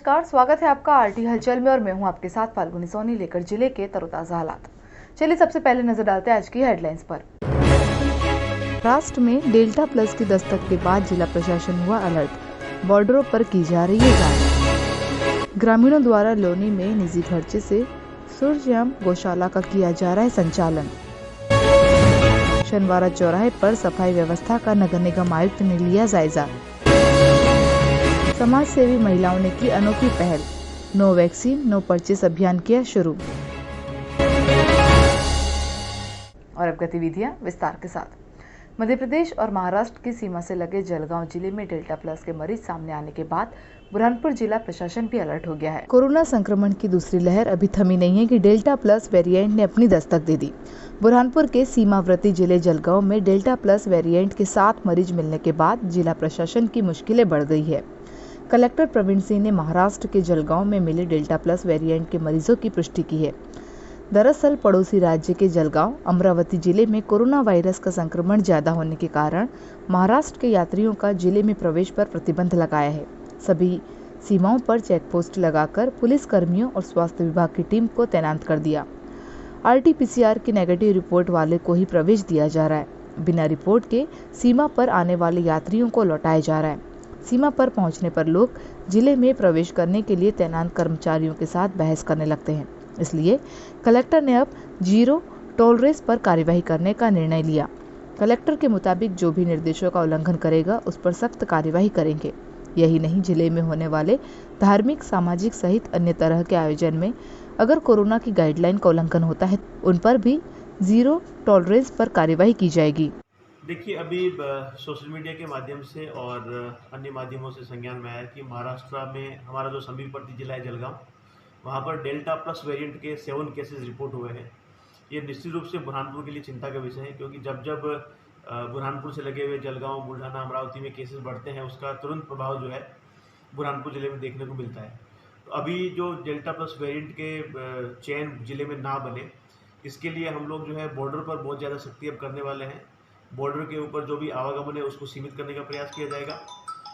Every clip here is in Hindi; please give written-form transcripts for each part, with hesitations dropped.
नमस्कार, स्वागत है आपका आरटी हलचल में और मैं हूं आपके साथ फाल्गुनी सोनी लेकर जिले के तरोताजा हालात। चलिए सबसे पहले नजर डालते हैं आज की हेडलाइंस पर। राष्ट्र में डेल्टा प्लस की दस्तक के बाद जिला प्रशासन हुआ अलर्ट, बॉर्डरों पर की जा रही है जांच। ग्रामीणों द्वारा लोनी में निजी खर्चे से सूर्यश्याम गौशाला का किया जा रहा है संचालन। शनिवार चौराहे पर सफाई व्यवस्था का नगर निगम आयुक्त ने लिया जायजा। समाज सेवी महिलाओं ने की अनोखी पहल, नो वैक्सीन नो परचेस अभियान किया शुरू। और अब गतिविधियां विस्तार के साथ। मध्य प्रदेश और महाराष्ट्र की सीमा से लगे जलगांव जिले में डेल्टा प्लस के मरीज सामने आने के बाद बुरहानपुर जिला प्रशासन भी अलर्ट हो गया है। कोरोना संक्रमण की दूसरी लहर अभी थमी नहीं है कि डेल्टा प्लस वेरिएंट ने अपनी दस्तक दे दी। बुरहानपुर के सीमावर्ती जिले जलगांव में डेल्टा प्लस वेरिएंट के 7 मरीज मिलने के बाद जिला प्रशासन की मुश्किलें बढ़ गई है। कलेक्टर प्रवीण सिंह ने महाराष्ट्र के जलगांव में मिले डेल्टा प्लस वेरिएंट के मरीजों की पुष्टि की है। दरअसल पड़ोसी राज्य के जलगांव अमरावती जिले में कोरोना वायरस का संक्रमण ज्यादा होने के कारण महाराष्ट्र के यात्रियों का जिले में प्रवेश पर प्रतिबंध लगाया है। सभी सीमाओं पर चेक पोस्ट लगाकर पुलिस कर्मियों और स्वास्थ्य विभाग की टीम को तैनात कर दिया। RT-PCR की नेगेटिव रिपोर्ट वाले को ही प्रवेश दिया जा रहा है। बिना रिपोर्ट के सीमा पर आने वाले यात्रियों को लौटाया जा रहा है। सीमा पर पहुंचने पर लोग जिले में प्रवेश करने के लिए तैनात कर्मचारियों के साथ बहस करने लगते हैं। इसलिए कलेक्टर ने अब जीरो टॉलरेंस पर कार्यवाही करने का निर्णय लिया। कलेक्टर के मुताबिक जो भी निर्देशों का उल्लंघन करेगा उस पर सख्त कार्यवाही करेंगे। यही नहीं, जिले में होने वाले धार्मिक, सामाजिक सहित अन्य तरह के आयोजन में अगर कोरोना की गाइडलाइन का उल्लंघन होता है उन पर भी जीरो टॉलरेंस पर कार्यवाही की जाएगी। देखिए, अभी सोशल मीडिया के माध्यम से और अन्य माध्यमों से संज्ञान में आया कि महाराष्ट्र में हमारा जो समीपवर्ती जिला है जलगांव, वहाँ पर डेल्टा प्लस वेरिएंट के 7 केसेस रिपोर्ट हुए हैं। ये निश्चित रूप से बुरहानपुर के लिए चिंता का विषय है, क्योंकि जब बुरहानपुर से लगे हुए जलगांव, बुल्ढाना, अमरावती में केसेस बढ़ते हैं, उसका तुरंत प्रभाव जो है बुरहानपुर जिले में देखने को मिलता है। तो अभी जो डेल्टा प्लस वेरिएंट के चेन जिले में ना बने, इसके लिए हम लोग जो है बॉर्डर पर बहुत ज़्यादा सख्ती अब करने वाले हैं। बॉर्डर के ऊपर जो भी आवागमन है उसको सीमित करने का प्रयास किया जाएगा।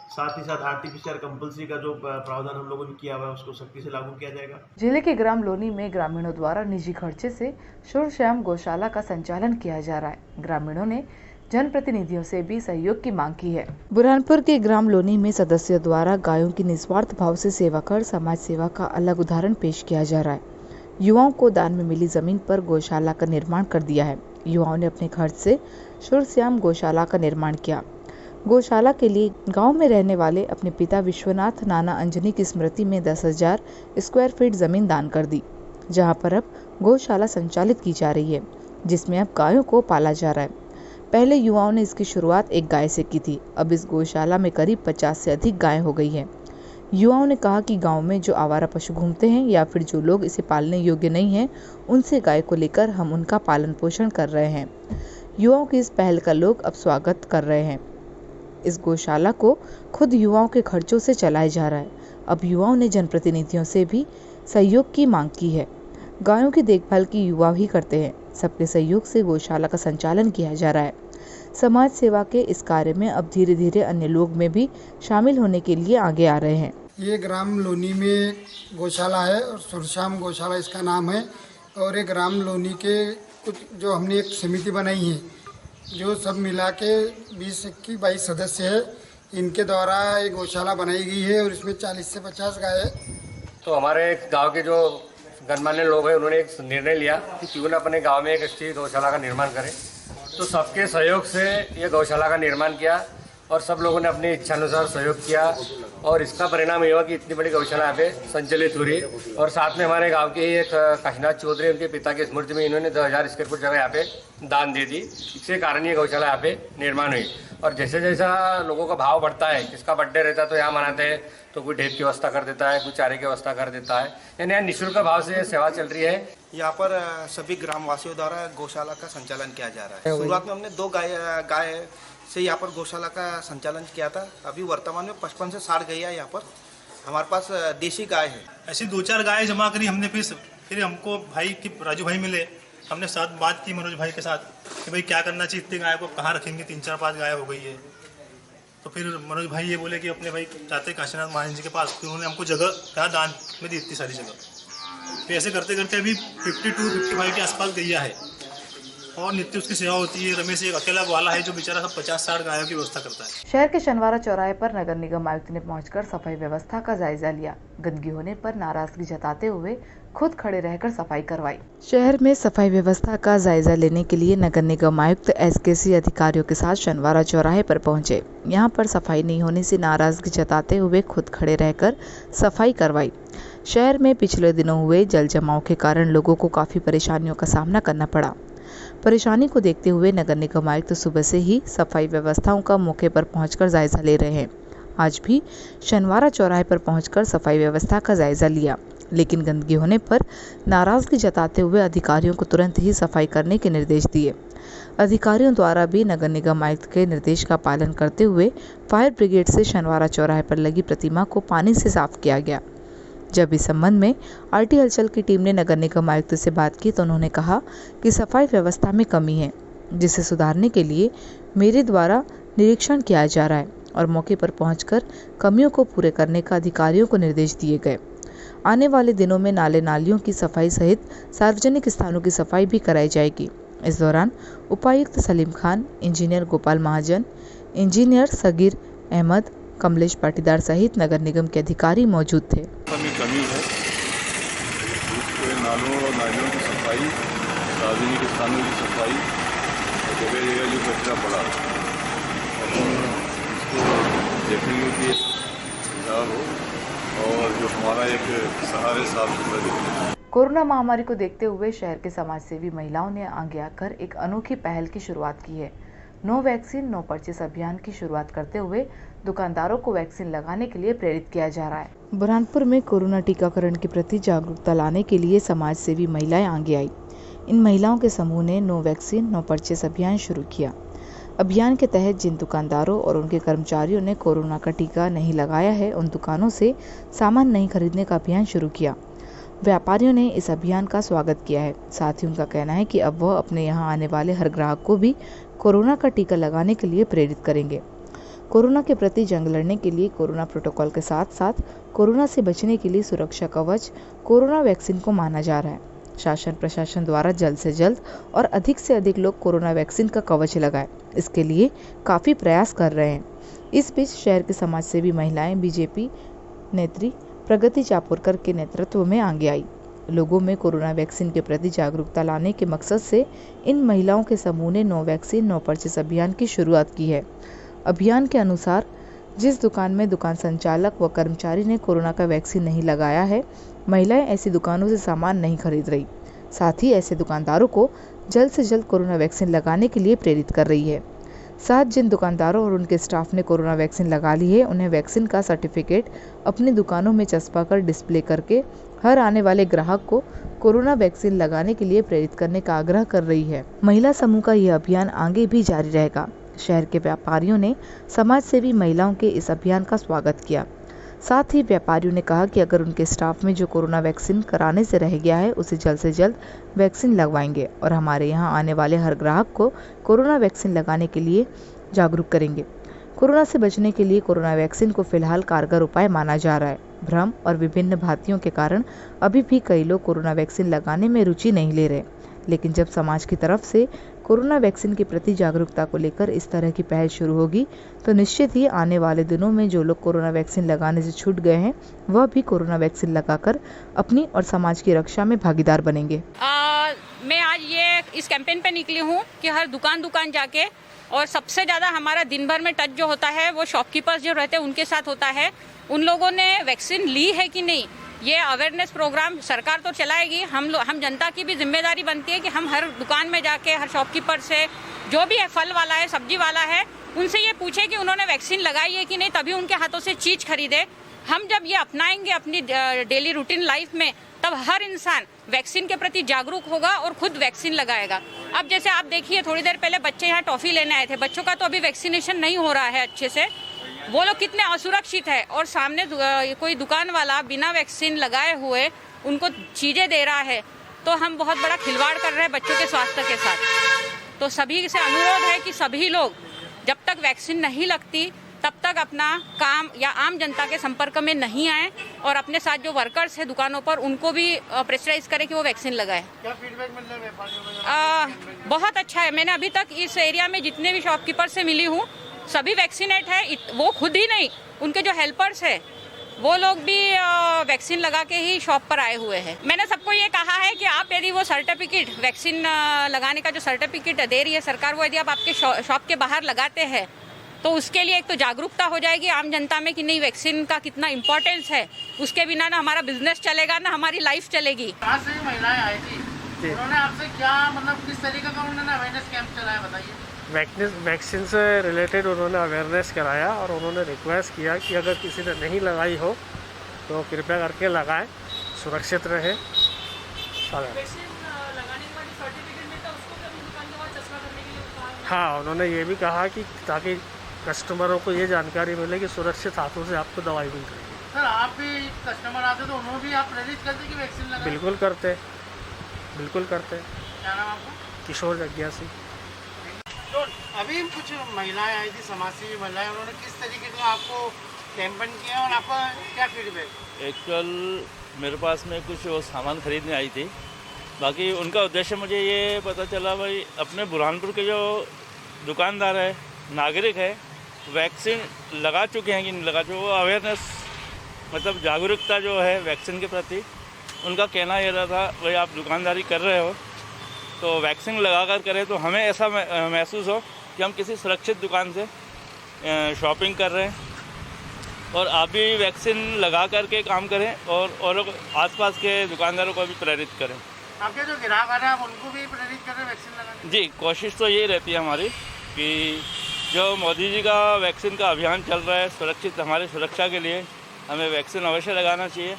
साथ ही साथ RT-PCR कंपल्सरी का जो प्रावधान हम लोगों ने किया हुआ है उसको सख्ती से लागू किया जाएगा। जिले के ग्राम लोनी में ग्रामीणों द्वारा निजी खर्चे से सूर्यश्याम गौशाला का संचालन किया जा रहा है। ग्रामीणों ने जनप्रतिनिधियों से भी सहयोग की मांग की है। बुरहानपुर के ग्राम लोनी में सदस्यों द्वारा गायों की निस्वार्थ भाव से सेवा कर समाज सेवा का अलग उदाहरण पेश किया जा रहा है। युवाओं को दान में मिली जमीन पर गौशाला का निर्माण कर दिया है। युवाओं ने अपने खर्च से सूर्यश्याम गौशाला का निर्माण किया। गौशाला के लिए गांव में रहने वाले अपने पिता विश्वनाथ नाना अंजनी की स्मृति में 10,000 स्क्वायर फीट जमीन दान कर दी, जहां पर अब गौशाला संचालित की जा रही है, जिसमें अब गायों को पाला जा रहा है। पहले युवाओं ने इसकी शुरुआत एक गाय से की थी, अब इस गौशाला में करीब 50 से अधिक गायें हो गई हैं। युवाओं ने कहा कि गांव में जो आवारा पशु घूमते हैं या फिर जो लोग इसे पालने योग्य नहीं हैं, उनसे गाय को लेकर हम उनका पालन पोषण कर रहे हैं। युवाओं की इस पहल का लोग अब स्वागत कर रहे हैं। इस गौशाला को खुद युवाओं के खर्चों से चलाया जा रहा है। अब युवाओं ने जनप्रतिनिधियों से भी सहयोग की मांग की है। गायों की देखभाल की युवा ही करते हैं। सबके सहयोग से गौशाला का संचालन किया जा रहा है। समाज सेवा के इस कार्य में अब धीरे धीरे अन्य लोग में भी शामिल होने के लिए आगे आ रहे हैं। ये ग्राम लोनी में गौशाला है और सूर्यश्याम गौशाला इसका नाम है। और ये ग्राम लोनी के कुछ जो हमने एक समिति बनाई है, जो सब मिला के 20-22 सदस्य है, इनके द्वारा एक गौशाला बनाई गई है और इसमें 40 से 50 गाय है। तो हमारे गांव के जो गणमान्य लोग हैं उन्होंने एक निर्णय लिया कि क्यों ना अपने गांव में एक अच्छी गौशाला का निर्माण करें। तो सबके सहयोग से ये गौशाला का निर्माण किया और सब लोगों ने अपनी इच्छानुसार सहयोग किया और इसका परिणाम ये हुआ कि इतनी बड़ी गौशाला यहाँ पे संचालित हो रही। और साथ में हमारे गांव के एक काशीनाथ चौधरी, उनके पिता की स्मृति में इन्होंने 10,000 स्क्वायर फुट जगह यहाँ पे दान दे दी। इसके कारण ये गौशाला यहाँ पे निर्माण हुई। और जैसे जैसा लोगों का भाव बढ़ता है, किसका बर्थडे रहता है तो यहाँ मनाते हैं, तो कोई ढेप की व्यवस्था कर देता है, कोई चारे की व्यवस्था कर देता है। यानी यहाँ निःशुल्क भाव से सेवा चल रही है। यहाँ पर सभी ग्रामवासियों द्वारा गौशाला का संचालन किया जा रहा है। शुरुआत में हमने 2 गाय से यहाँ पर गौशाला का संचालन किया था। अभी वर्तमान में 55 से 60 गैया यहाँ पर हमारे पास देसी गाय है। ऐसी 2-4 गाय जमा करी हमने। फिर हमको भाई की राजू भाई मिले, हमने साथ बात की मनोज भाई के साथ कि भाई क्या करना चाहिए, इतनी गाय को कहाँ रखेंगे, 3-4-5 गाय हो गई है। तो फिर मनोज भाई ये बोले कि अपने भाई जाते काशीनाथ महाराज जी के पास, फिर उन्होंने हमको जगह कहा दान में दी इतनी सारी जगह। तो ऐसे करते करते अभी 52-55 के आसपास गैया है और नित्य उसकी सेवा होती है। रमेश एक अकेला वाला है जो बेचारा सब 50-60 गायों की व्यवस्था करता है। शहर के शनवारा चौराहे पर नगर निगम आयुक्त ने पहुंचकर सफाई व्यवस्था का जायजा लिया। गंदगी होने पर नाराजगी जताते हुए खुद खड़े रहकर सफाई करवाई। शहर में सफाई व्यवस्था का जायजा लेने के लिए नगर निगम आयुक्त SKC अधिकारियों के साथ शनवारा चौराहे पर पहुंचे। यहां पर सफाई नहीं होने से नाराजगी जताते हुए खुद खड़े रहकर सफाई करवाई। शहर में पिछले दिनों हुए जल जमाव के कारण लोगों को काफी परेशानियों का सामना करना पड़ा। परेशानी को देखते हुए नगर निगम आयुक्त सुबह से ही सफाई व्यवस्थाओं का मौके पर पहुंचकर जायजा ले रहे हैं। आज भी शनवारा चौराहे पर पहुंचकर सफाई व्यवस्था का जायजा लिया, लेकिन गंदगी होने पर नाराजगी जताते हुए अधिकारियों को तुरंत ही सफाई करने के निर्देश दिए। अधिकारियों द्वारा भी नगर निगम आयुक्त के निर्देश का पालन करते हुए फायर ब्रिगेड से शनवारा चौराहे पर लगी प्रतिमा को पानी से साफ किया गया। जब इस संबंध में RT हलचल की टीम ने नगर निगम आयुक्त से बात की तो उन्होंने कहा कि सफाई व्यवस्था में कमी है, जिसे सुधारने के लिए मेरे द्वारा निरीक्षण किया जा रहा है और मौके पर पहुंचकर कमियों को पूरे करने का अधिकारियों को निर्देश दिए गए। आने वाले दिनों में नाले नालियों की सफाई सहित सार्वजनिक स्थानों की सफाई भी कराई जाएगी। इस दौरान उपायुक्त सलीम खान, इंजीनियर गोपाल महाजन, इंजीनियर सगीर अहमद, कमलेश पाटीदार सहित नगर निगम के अधिकारी मौजूद थे। कमी है, नालों और नालियों की सफाई, सार्वजनिक स्थानों की सफाई, जगह जगह जो कचरा पड़ा उसको देखेंगे कि खराब हो और जो हमारा एक सहारे साफ सुथरा दिखे। कोरोना महामारी को देखते हुए शहर के समाजसेवी महिलाओं ने आगे आकर एक अनोखी पहल की शुरुआत की है। नो वैक्सीन नो परचेस अभियान की शुरुआत करते हुए दुकानदारों को वैक्सीन लगाने के लिए प्रेरित किया जा रहा है। बुरहानपुर में कोरोना टीकाकरण के प्रति जागरूकता लाने के लिए समाजसेवी महिलाएं आगे आई। इन महिलाओं के समूह ने नो वैक्सीन नो परचेस अभियान शुरू किया। अभियान के तहत जिन दुकानदारों और उनके कर्मचारियों ने कोरोना का टीका नहीं लगाया है, उन दुकानों से सामान नहीं खरीदने का अभियान शुरू किया। व्यापारियों ने इस अभियान का स्वागत किया है। साथ ही उनका कहना है कि अब वह अपने यहां आने वाले हर ग्राहक को भी कोरोना का टीका लगाने के लिए प्रेरित करेंगे। कोरोना के प्रति जंग लड़ने के लिए कोरोना प्रोटोकॉल के साथ साथ कोरोना से बचने के लिए सुरक्षा कवच कोरोना वैक्सीन को माना जा रहा है। शासन प्रशासन द्वारा जल्द से जल्द और अधिक से अधिक लोग कोरोना वैक्सीन का कवच लगाएं, इसके लिए काफ़ी प्रयास कर रहे हैं। इस बीच शहर के समाजसेवी महिलाएं बीजेपी नेत्री प्रगति चापोरकर के नेतृत्व में आगे आई। लोगों में कोरोना वैक्सीन के प्रति जागरूकता लाने के मकसद से इन महिलाओं के समूह ने नो वैक्सीन नो परचेस अभियान की शुरुआत की है। अभियान के अनुसार जिस दुकान में दुकान संचालक व कर्मचारी ने कोरोना का वैक्सीन नहीं लगाया है, महिलाएं ऐसी दुकानों से सामान नहीं खरीद रही। साथ ही ऐसे दुकानदारों को जल्द से जल्द कोरोना वैक्सीन लगाने के लिए प्रेरित कर रही है। साथ जिन दुकानदारों और उनके स्टाफ ने कोरोना वैक्सीन लगा ली है, उन्हें वैक्सीन का सर्टिफिकेट अपनी दुकानों में चस्पा कर डिस्प्ले करके हर आने वाले ग्राहक को कोरोना वैक्सीन लगाने के लिए प्रेरित करने का आग्रह कर रही है। महिला समूह का यह अभियान आगे भी जारी रहेगा। शहर के व्यापारियों ने समाजसेवी महिलाओं के इस अभियान का स्वागत किया। साथ ही व्यापारियों ने कहा कि अगर उनके स्टाफ में जो कोरोना वैक्सीन कराने से रह गया है, उसे जल्द से जल्द वैक्सीन लगवाएंगे और हमारे यहाँ आने वाले हर ग्राहक को कोरोना वैक्सीन लगाने के लिए जागरूक करेंगे। कोरोना से बचने के लिए कोरोना वैक्सीन को फिलहाल कारगर उपाय माना जा रहा है। भ्रम और विभिन्न भांतियों के कारण अभी भी कई लोग कोरोना वैक्सीन लगाने में रुचि नहीं ले रहे, लेकिन जब समाज की तरफ से कोरोना वैक्सीन के प्रति जागरूकता को लेकर इस तरह की पहल शुरू होगी तो निश्चित ही आने वाले दिनों में जो लोग कोरोना वैक्सीन लगाने से छूट गए हैं, वह भी कोरोना वैक्सीन लगाकर अपनी और समाज की रक्षा में भागीदार बनेंगे। मैं आज ये इस कैंपेन पे निकली हूँ कि हर दुकान जाके, और सबसे ज़्यादा हमारा दिन भर में टच जो होता है वो शॉपकीपर्स जो रहते हैं उनके साथ होता है। उन लोगों ने वैक्सीन ली है कि नहीं, ये अवेयरनेस प्रोग्राम सरकार तो चलाएगी, हम जनता की भी जिम्मेदारी बनती है कि हम हर दुकान में जाके हर शॉपकीपर से, जो भी है फल वाला है सब्जी वाला है, उनसे ये पूछे कि उन्होंने वैक्सीन लगाई है कि नहीं, तभी उनके हाथों से चीज़ खरीदे। हम जब ये अपनाएंगे अपनी डेली रूटीन लाइफ में, तब हर इंसान वैक्सीन के प्रति जागरूक होगा और खुद वैक्सीन लगाएगा। अब जैसे आप देखिए, थोड़ी देर पहले बच्चे यहाँ टॉफ़ी लेने आए थे, बच्चों का तो अभी वैक्सीनेशन नहीं हो रहा है अच्छे से, वो लोग कितने असुरक्षित है, और सामने कोई दुकान वाला बिना वैक्सीन लगाए हुए उनको चीज़ें दे रहा है, तो हम बहुत बड़ा खिलवाड़ कर रहे हैं बच्चों के स्वास्थ्य के साथ। तो सभी से अनुरोध है कि सभी लोग जब तक वैक्सीन नहीं लगती तब तक अपना काम या आम जनता के संपर्क में नहीं आए और अपने साथ जो वर्कर्स हैं दुकानों पर उनको भी प्रेशराइज करें कि वो वैक्सीन लगाए। क्या फीडबैक मिल रहा है व्यापारियों का? बहुत अच्छा है। मैंने अभी तक इस एरिया में जितने भी शॉपकीपर से मिली हूँ सभी वैक्सीनेट है। वो खुद ही नहीं, उनके जो हेल्पर्स है वो लोग भी वैक्सीन लगा के ही शॉप पर आए हुए हैं। मैंने सबको ये कहा है कि आप यदि वो सर्टिफिकेट वैक्सीन लगाने का जो सर्टिफिकेट दे रही है सरकार, वो यदि आप आपके शॉप के बाहर लगाते हैं तो उसके लिए एक तो जागरूकता हो जाएगी आम जनता में कि नहीं वैक्सीन का कितना इम्पोर्टेंस है। उसके बिना ना हमारा बिजनेस चलेगा ना हमारी लाइफ चलेगी। आज से महिलाएं आई थी, उन्होंने आपसे क्या मतलब किस तरीके का उन्होंने अवेयरनेस कैंप चलाया बताइए। वैक्सीन से रिलेटेड उन्होंने अवेयरनेस कराया और उन्होंने रिक्वेस्ट किया कि अगर किसी ने नहीं लगाई हो तो कृपया करके लगाएं, सुरक्षित रहे। हाँ, उन्होंने ये भी कहा कि ताकि कस्टमरों को ये जानकारी मिले कि सुरक्षित हाथों से आपको दवाई मिल रही है। सर आप भी कस्टमर आते तो उन्होंने भी आप प्रेरित करते कि वैक्सीन लगाएं? बिल्कुल करते। क्या नाम आपका? किशोर जग्यासी। तो अभी कुछ महिलाएं आई थी, समाजसेवी महिलाएं, उन्होंने किस तरीके का आपको कैंपेन किया और आपका क्या फीडबैक? एक्चुअल मेरे पास में कुछ वो सामान खरीदने आई थी। बाकी उनका उद्देश्य मुझे ये पता चला भाई अपने बुरहानपुर के जो दुकानदार है, नागरिक है, वैक्सीन लगा चुके हैं कि नहीं लगा चुके, वो अवेयरनेस मतलब जागरूकता जो है वैक्सीन के प्रति, उनका कहना ये रहा था भाई आप दुकानदारी कर रहे हो तो वैक्सीन लगा कर करें तो हमें ऐसा महसूस हो कि हम किसी सुरक्षित दुकान से शॉपिंग कर रहे हैं और आप भी वैक्सीन लगा कर के काम करें और आसपास के दुकानदारों को भी प्रेरित करें। आपके जो ग्राहक आ रहे हैं आप उनको भी प्रेरित कर रहे हैं वैक्सीन लगाने? जी, कोशिश तो यही रहती है हमारी कि जो मोदी जी का वैक्सीन का अभियान चल रहा है सुरक्षित हमारी सुरक्षा के लिए हमें वैक्सीन अवश्य लगाना चाहिए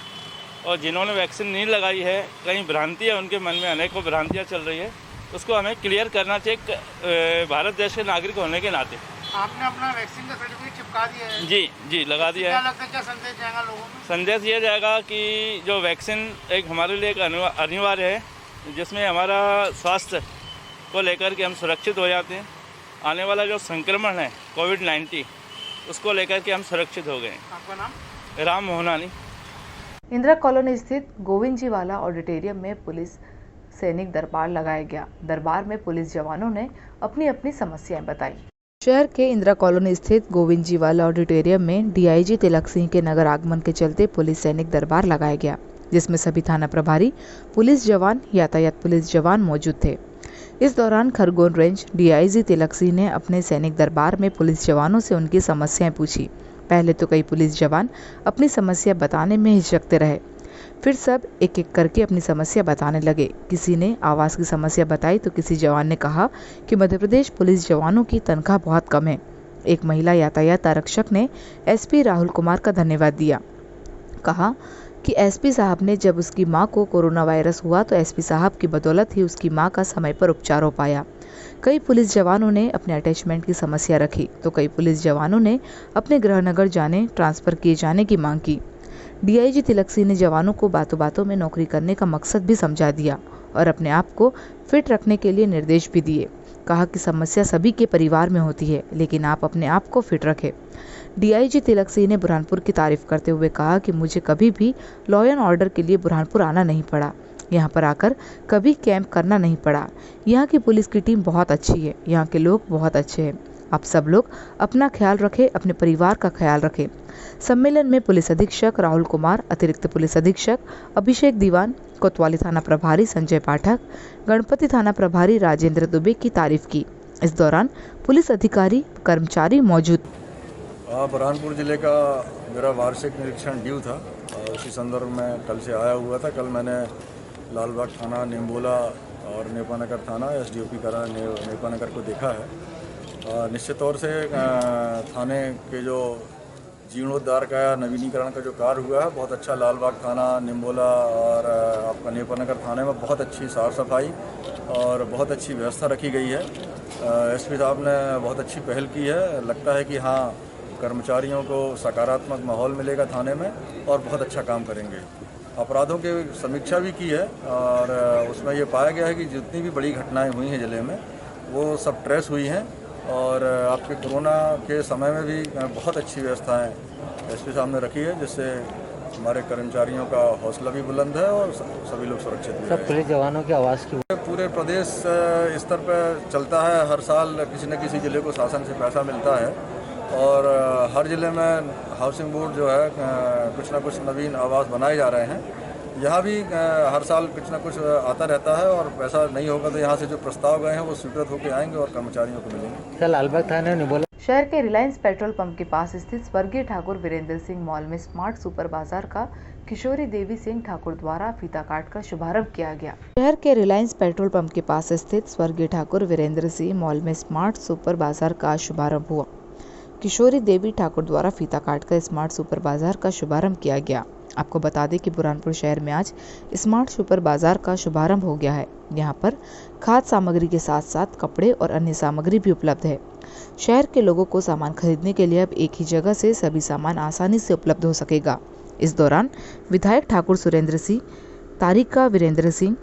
और जिन्होंने वैक्सीन नहीं लगाई है कहीं भ्रांति है उनके मन में, अनेकों भ्रांतियाँ चल रही है, उसको हमें क्लियर करना चाहिए भारत देश के नागरिक होने के नाते। आपने अपना वैक्सीन का सर्टिफिकेट चिपका दिया है? जी लगा दिया है। क्या लगता है क्या संदेश जाएगा लोगों में? संदेश ये जाएगा कि जो वैक्सीन एक हमारे लिए एक अनिवार्य है जिसमें हमारा स्वास्थ्य को लेकर के हम सुरक्षित हो जाते हैं। आने वाला जो संक्रमण है कोविड-19 उसको लेकर के हम सुरक्षित हो गए। आपका नाम? राम मोहनानी। इंदिरा कॉलोनी स्थित गोविंद जी वाला ऑडिटोरियम में पुलिस सैनिक दरबार लगाया गया। दरबार में पुलिस जवानों ने अपनी अपनी समस्याएं बताई। शहर के इंदिरा कॉलोनी स्थित गोविंद जी वाला ऑडिटोरियम में डीआईजी तिलक सिंह के नगर आगमन के चलते पुलिस सैनिक दरबार लगाया गया, जिसमें सभी थाना प्रभारी, पुलिस जवान, यातायात पुलिस जवान मौजूद थे। इस दौरान खरगोन रेंज डीआईजी तिलक सिंह ने अपने सैनिक दरबार में पुलिस जवानों से उनकी समस्याएं पूछी। पहले तो कई पुलिस जवान अपनी समस्या बताने में हिचकते रहे, फिर सब एक एक करके अपनी समस्या बताने लगे। किसी ने आवास की समस्या बताई तो किसी जवान ने कहा कि मध्य प्रदेश पुलिस जवानों की तनख्वाह बहुत कम है। एक महिला यातायात आरक्षक ने एसपी राहुल कुमार का धन्यवाद दिया। कहा कि एसपी साहब ने जब उसकी मां को कोरोना वायरस हुआ तो एसपी साहब की बदौलत ही उसकी मां का समय पर उपचार हो पाया। कई पुलिस जवानों ने अपने अटैचमेंट की समस्या रखी तो कई पुलिस जवानों ने अपने गृहनगर जाने ट्रांसफर किए जाने की मांग की। डीआईजी तिलक सिंह ने जवानों को बातों बातों में नौकरी करने का मकसद भी समझा दिया और अपने आप को फिट रखने के लिए निर्देश भी दिए। कहा कि समस्या सभी के परिवार में होती है, लेकिन आप अपने आप को फिट रखें। डीआईजी तिलक सिंह ने बुरहानपुर की तारीफ करते हुए कहा कि मुझे कभी भी लॉ एंड ऑर्डर के लिए बुरहानपुर आना नहीं पड़ा, यहाँ पर आकर कभी कैंप करना नहीं पड़ा। यहाँ की पुलिस की टीम बहुत अच्छी है, यहाँ के लोग बहुत अच्छे हैं। आप सब लोग अपना ख्याल रखें, अपने परिवार का ख्याल रखें। सम्मेलन में पुलिस अधीक्षक राहुल कुमार, अतिरिक्त पुलिस अधीक्षक अभिषेक दीवान, कोतवाली थाना प्रभारी संजय पाठक, गणपति थाना प्रभारी राजेंद्र दुबे की तारीफ की। इस दौरान पुलिस अधिकारी कर्मचारी मौजूद। बुरहानपुर जिले का मेरा वार्षिक निरीक्षण ड्यू था, उसी संदर्भ में कल से आया हुआ था। कल मैंने लालबाग थाना, निम्बोला और नेपानगर थाना एसडीओपी करा नेपानगर को देखा है। निश्चित तौर से थाने के जो जीर्णोद्धार का नवीनीकरण का जो कार्य हुआ है बहुत अच्छा। लालबाग थाना, निम्बोला और आपका नेपानगर थाने में बहुत अच्छी साफ़ सफाई और बहुत अच्छी व्यवस्था रखी गई है। एसपी साहब ने बहुत अच्छी पहल की है। लगता है कि हाँ, कर्मचारियों को सकारात्मक माहौल मिलेगा थाने में और बहुत अच्छा काम करेंगे। अपराधों की समीक्षा भी की है और उसमें ये पाया गया है कि जितनी भी बड़ी घटनाएं हुई हैं ज़िले में वो सब ट्रेस हुई हैं और आपके कोरोना के समय में भी बहुत अच्छी व्यवस्थाएं एसपी साहब ने रखी है, जिससे हमारे कर्मचारियों का हौसला भी बुलंद है और सभी लोग सुरक्षित भी हैं। पुलिस जवानों की आवाज़ की पूरे प्रदेश स्तर पर चलता है। हर साल किसी न किसी ज़िले को शासन से पैसा मिलता है और हर ज़िले में हाउसिंग बोर्ड जो है कुछ न कुछ नवीन आवास बनाए जा रहे हैं। यहाँ भी हर साल कुछ न कुछ आता रहता है और पैसा नहीं होगा तो यहाँ से जो प्रस्ताव गए हैं वो स्वीकृत होकर आएंगे और कर्मचारियों को मिलेंगे। लालबाग थाने ने बोला शहर के रिलायंस पेट्रोल पंप के पास स्थित स्वर्गीय ठाकुर वीरेंद्र सिंह मॉल में स्मार्ट सुपर बाजार का किशोरी देवी सिंह ठाकुर द्वारा फीता काटकर शुभारंभ किया गया। शहर के रिलायंस पेट्रोल पंप के पास स्थित स्वर्गीय ठाकुर वीरेंद्र सिंह मॉल में स्मार्ट सुपर बाजार का शुभारंभ हुआ। किशोरी देवी ठाकुर द्वारा फीता काटकर स्मार्ट सुपर बाजार का शुभारंभ किया गया। आपको बता दें कि बुरहानपुर शहर में आज स्मार्ट सुपर बाजार का शुभारंभ हो गया है। यहाँ पर खाद्य सामग्री के साथ साथ कपड़े और अन्य सामग्री भी उपलब्ध है। शहर के लोगों को सामान खरीदने के लिए अब एक ही जगह से सभी सामान आसानी से उपलब्ध हो सकेगा। इस दौरान विधायक ठाकुर सुरेंद्र सिंह, तारिका वीरेंद्र सिंह,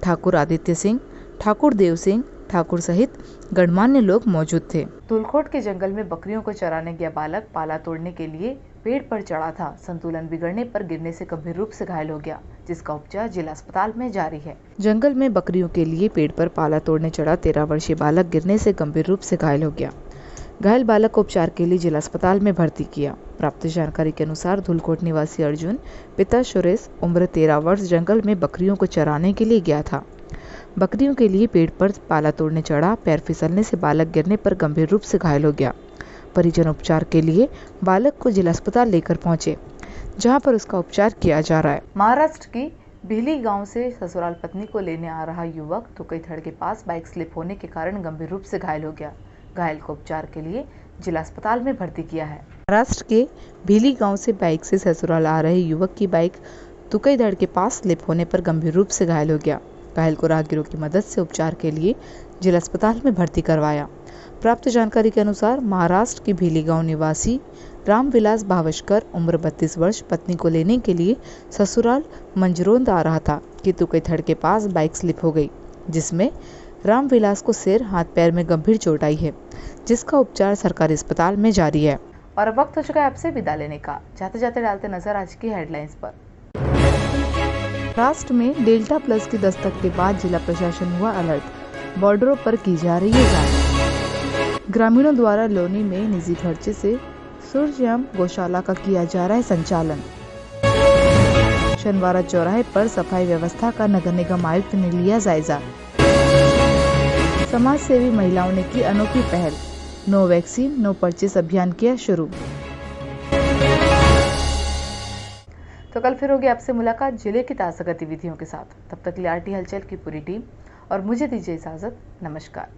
ठाकुर आदित्य सिंह, ठाकुर देव सिंह ठाकुर सहित गणमान्य लोग मौजूद थे। तुलखोट के जंगल में बकरियों को चराने गया बालक पाला तोड़ने के लिए पेड़ पर चढ़ा था। संतुलन बिगड़ने पर गिरने से गंभीर रूप से घायल हो गया, जिसका उपचार जिला अस्पताल में जारी है। जंगल में बकरियों के लिए पेड़ पर पाला तोड़ने चढ़ा 13 वर्षीय बालक गिरने से गंभीर रूप से घायल हो गया। घायल बालक को उपचार के लिए जिला अस्पताल में भर्ती किया। प्राप्त जानकारी के अनुसार धुलकोट निवासी अर्जुन, पिता सुरेश, उम्र 13 वर्ष जंगल में बकरियों को चराने के लिए गया था। बकरियों के लिए पेड़ पर पाला तोड़ने चढ़ा, पैर फिसलने से बालक गिरने पर गंभीर रूप से घायल हो गया। परिजन उपचार के लिए बालक को जिला अस्पताल लेकर पहुंचे, जहां पर उसका उपचार किया जा रहा है। महाराष्ट्र की भीली गांव से ससुराल पत्नी को लेने आ रहा युवक तुकईथड़ के पास बाइक स्लिप होने के कारण गंभीर रूप से घायल हो गया। घायल को उपचार के लिए जिला अस्पताल में भर्ती किया है। महाराष्ट्र के भीली गांव से बाइक से ससुराल आ रहे युवक की बाइक तुकईथड़ के पास स्लिप होने पर गंभीर रूप से घायल हो गया। घायल को राहगीरों की मदद से उपचार के लिए जिला अस्पताल में भर्ती करवाया। प्राप्त जानकारी के अनुसार महाराष्ट्र के भीली गांव निवासी रामविलास भावशकर, उम्र 32 वर्ष, पत्नी को लेने के लिए ससुराल मंजरोंद आ रहा था कि तुकईथड़ के पास बाइक स्लिप हो गई, जिसमें रामविलास को सिर, हाथ, पैर में गंभीर चोट आई है, जिसका उपचार सरकारी अस्पताल में जारी है। और अब वक्त हो चुका है आपसे विदा लेने का। जाते जाते डालते नजर आज की हेडलाइंस पर। राष्ट्र में डेल्टा प्लस की दस्तक के बाद जिला प्रशासन हुआ अलर्ट। बॉर्डरों पर की जा रही है जांच। ग्रामीणों द्वारा लोनी में निजी खर्चे से सूर्यश्याम गौशाला का किया जा रहा है संचालन। शनिवार चौराहे पर सफाई व्यवस्था का नगर निगम आयुक्त ने लिया जायजा। समाज सेवी महिलाओं ने की अनोखी पहल। नो वैक्सीन नो परचेस अभियान किया शुरू। तो कल फिर होगी आपसे मुलाकात जिले की ताज़ा गतिविधियों के साथ। तब तक लिए आरटी हलचल की पूरी टीम और मुझे दीजिए इजाजत। नमस्कार।